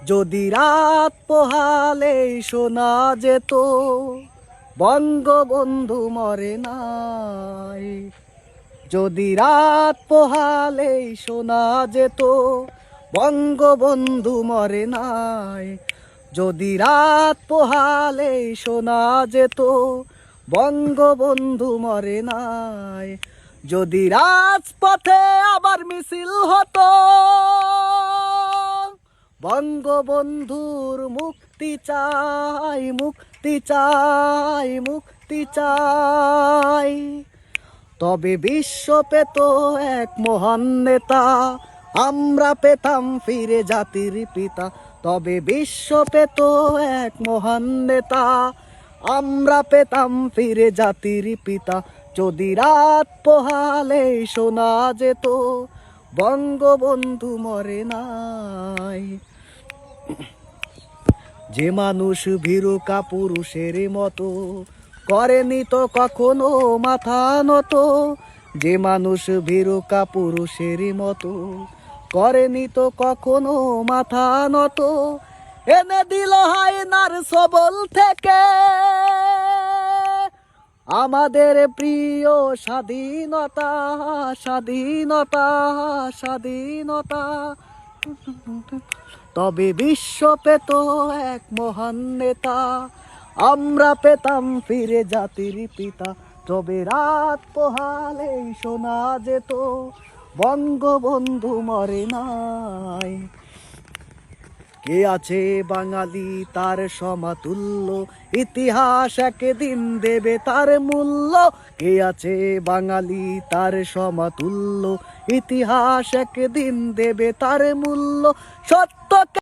যদি রাত পোহালে শোনা যেত বঙ্গবন্ধু মরে নাই। যদি রাত পোহালে শোনা যেত বঙ্গবন্ধু মরে নাই। যদি রাত পোহালে শোনা যেত বঙ্গবন্ধু মরে নাই। যদি রাজপথে আবার মিছিল হতো বঙ্গবন্ধুর মুক্তি চাই, মুক্তি চাই, মুক্তি চাই। তবে বিশ্ব পেত এক মহান নেতা, আমরা পেতাম ফিরে জাতির পিতা। তবে বিশ্ব পেত এক মহান নেতা, আমরা পেতাম ফিরে জাতির পিতা। যদি রাত পোহালে শোনা যেত বঙ্গবন্ধু মরে নাই। যে মানুষ ভীরু কাপুরুষের মতো করেনি তো কখনো মাথা নত। যে মানুষ ভীরু কাপুরুষের মতো করেনি তো কখনো মাথা নত। এনে দিল হায়নার সবল থেকে আমাদের প্রিয় স্বাধীনতা, স্বাধীনতা, স্বাধীনতা। তবে বিশ্ব পেত এক মহান নেতা, আমরা পেতাম ফিরে জাতির পিতা। তবে রাত পোহালে শোনা যেত বঙ্গবন্ধু মরে নাই। কে আছে বাঙালি তার সমাতুল্য, ইতিহাস একদিন দেবে তার মূল্য। কে আছে বাঙালি তার সমাতুল্য, ইতিহাস একদিন দেবে তার মূল্য। সত্য